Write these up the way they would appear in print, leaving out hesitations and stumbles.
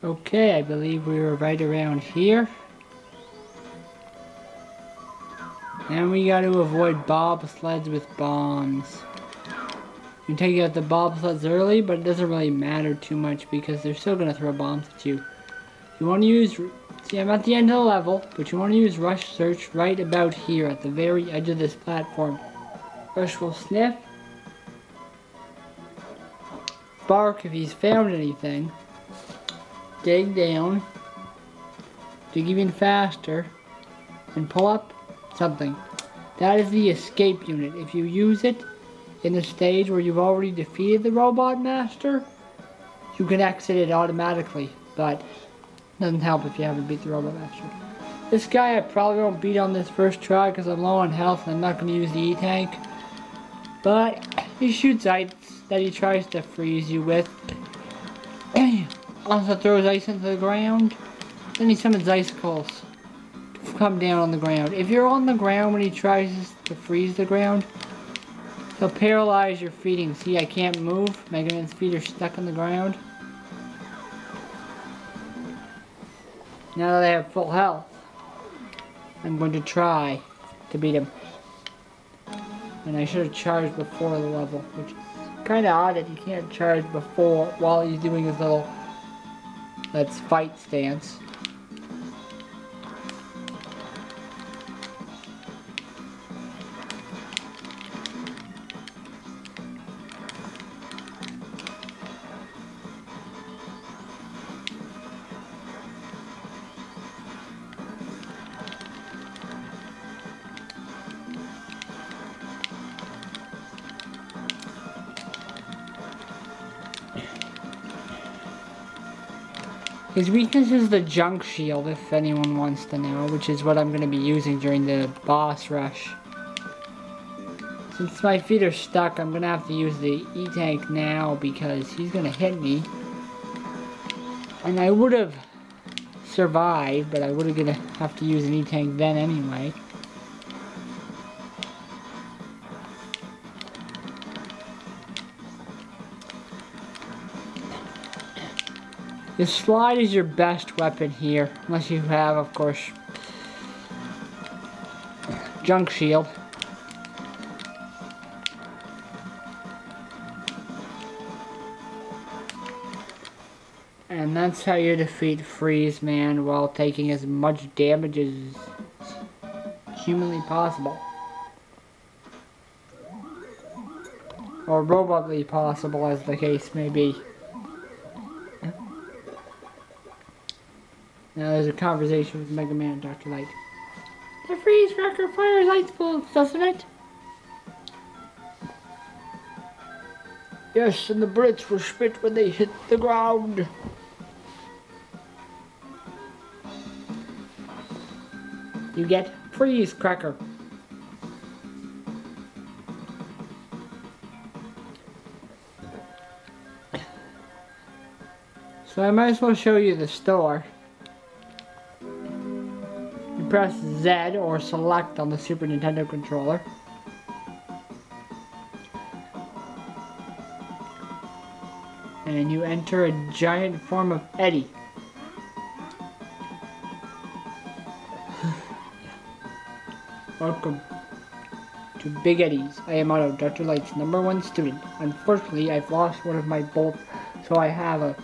Okay, I believe we were right around here. And we got to avoid bobsleds with bombs. You can take out the bobsleds early, but it doesn't really matter too much because they're still going to throw bombs at you. You want to use... See, I'm at the end of the level, but you want to use Rush Search right about here at the very edge of this platform. Rush will sniff, bark if he's found anything, dig down, dig even faster, and pull up something. That is the escape unit. If you use it in the stage where you've already defeated the Robot Master, you can exit it automatically, but it doesn't help if you haven't beat the Robot Master. This guy I probably won't beat on this first try because I'm low on health and I'm not going to use the E-Tank. But he shoots ice that he tries to freeze you with. Also throws ice into the ground. Then he summons icicles to come down on the ground. If you're on the ground when he tries to freeze the ground, he'll paralyze your feet. And see, I can't move. Mega Man's feet are stuck on the ground. Now that I have full health, I'm going to try to beat him. And I should have charged before the level, which is kind of odd that you can't charge before while he's doing his little let's fight stance. His weakness is the junk shield, if anyone wants to know, which is what I'm going to be using during the boss rush. Since my feet are stuck, I'm going to have to use the E-Tank now because he's going to hit me. And I would have survived, but I would have going to have to use an E-Tank then anyway. The slide is your best weapon here, unless you have, of course, junk shield. And that's how you defeat Freeze Man while taking as much damage as humanly possible. Or robotly possible, as the case may be. Now there's a conversation with Mega Man and Dr. Light. The freeze cracker fires ice bullets, doesn't it? Yes, and the bullets were spit when they hit the ground. You get freeze cracker. So I might as well show you the store. Press Z or select on the Super Nintendo controller. And you enter a giant form of Eddie. Welcome to Big Eddie's. I am Otto, Dr. Light's #1 student. Unfortunately, I've lost one of my bolts, so I have a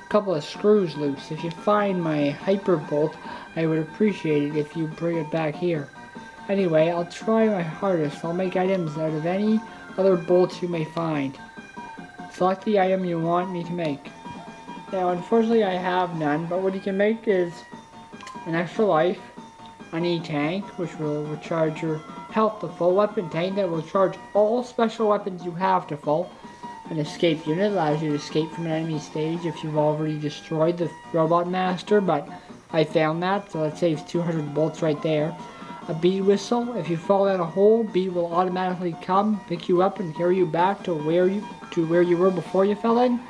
couple of screws loose. If you find my hyper bolt, I would appreciate it if you bring it back here. Anyway, I'll try my hardest. I'll make items out of any other bolts you may find. Select the item you want me to make. Now, unfortunately, I have none, but what you can make is an extra life, an E-Tank, which will recharge your health to full, weapon tank that will charge all special weapons you have to full. An escape unit allows you to escape from an enemy stage if you've already destroyed the Robot Master, but I found that, so that saves 200 bolts right there. A bead whistle. If you fall down a hole, bead will automatically come, pick you up, and carry you back to where you were before you fell in.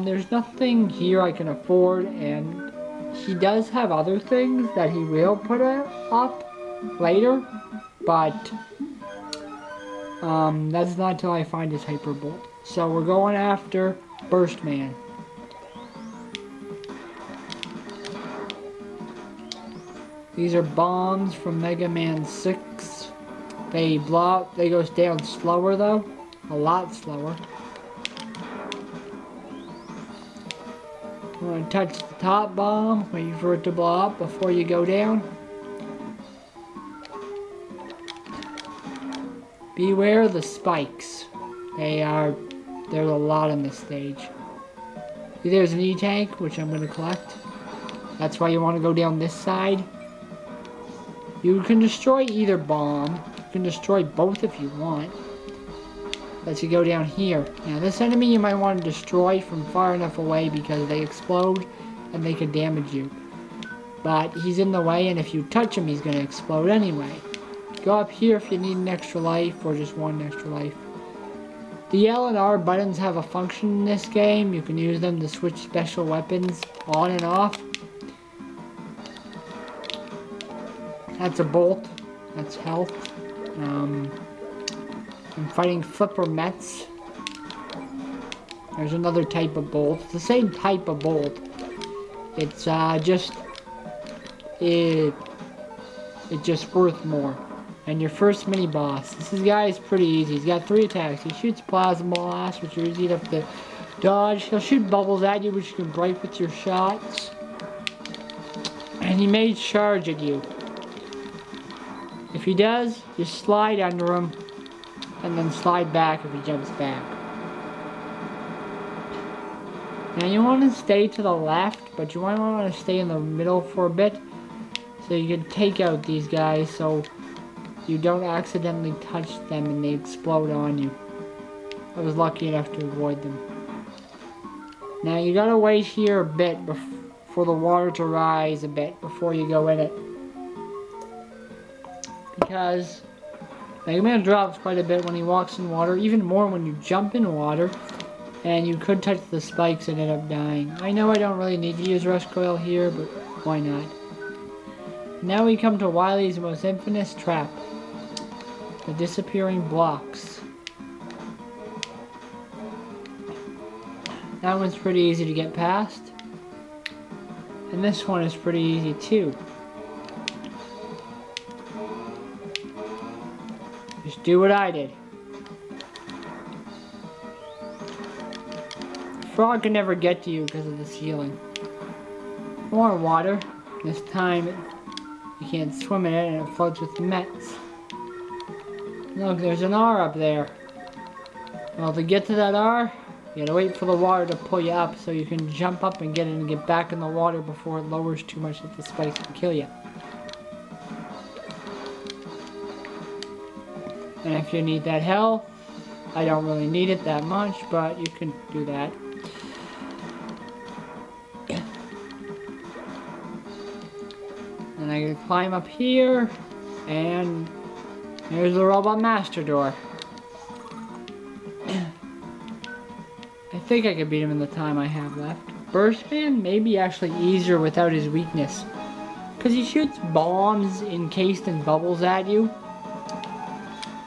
There's nothing here I can afford, and he does have other things that he will put up later, but that's not until I find his Hyper Bolt. So we're going after Burst Man. These are bombs from Mega Man 6. They blow up, they go down slower though. A lot slower. You want to touch the top bomb, wait for it to blow up before you go down. Beware the spikes. There's a lot on this stage. See, there's an E-tank, which I'm going to collect. That's why you want to go down this side. You can destroy either bomb. You can destroy both if you want. Let's you go down here. Now this enemy you might want to destroy from far enough away because they explode and they could damage you. But he's in the way, and if you touch him he's going to explode anyway. Go up here if you need an extra life or just one extra life. The L and R buttons have a function in this game. You can use them to switch special weapons on and off. That's a bolt. That's health. I'm fighting Flipper Mets. There's another type of bolt. It's the same type of bolt. It's it's just worth more. And your first mini boss. This guy is pretty easy. He's got 3 attacks. He shoots plasma blast, which are easy enough to dodge. He'll shoot bubbles at you, which you can break with your shots. And he may charge at you. If he does, just slide under him. And then slide back if he jumps back. Now you want to stay to the left, but you might want to stay in the middle for a bit. So you can take out these guys so you don't accidentally touch them and they explode on you. I was lucky enough to avoid them. Now you gotta wait here a bit for the water to rise a bit before you go in it. Because Mega Man drops quite a bit when he walks in water, even more when you jump in water, and you could touch the spikes and end up dying. I know I don't really need to use Rush Coil here, but why not? Now we come to Wily's most infamous trap. The disappearing blocks. That one's pretty easy to get past. And this one is pretty easy too. Just do what I did. Frog can never get to you because of the ceiling. More water. This time you can't swim in it and it floats with the Mets. Look, there's an R up there. Well, to get to that R, you gotta wait for the water to pull you up so you can jump up and get it and get back in the water before it lowers too much that the spikes can kill you. And if you need that health, I don't really need it that much, but you can do that. And I can climb up here, and there's the Robot Master door. I think I could beat him in the time I have left. Burst Man may be actually easier without his weakness, because he shoots bombs encased in bubbles at you.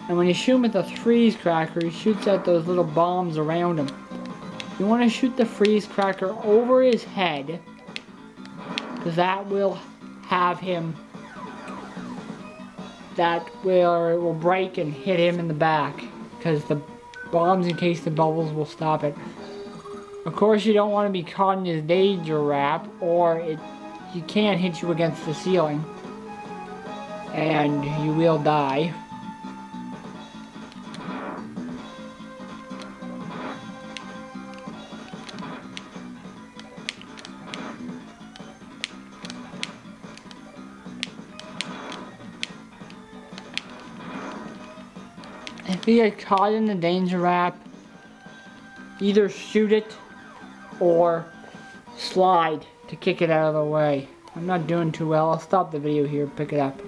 And when you shoot him with the freeze cracker, he shoots out those little bombs around him. You want to shoot the freeze cracker over his head, because that will have him, it will break and hit him in the back, because the bombs encased in bubbles will stop it. Of course, you don't want to be caught in his danger wrap, or he can't hit you against the ceiling, and you will die. If you get caught in the danger wrap, either shoot it or slide to kick it out of the way. I'm not doing too well. I'll stop the video here, pick it up.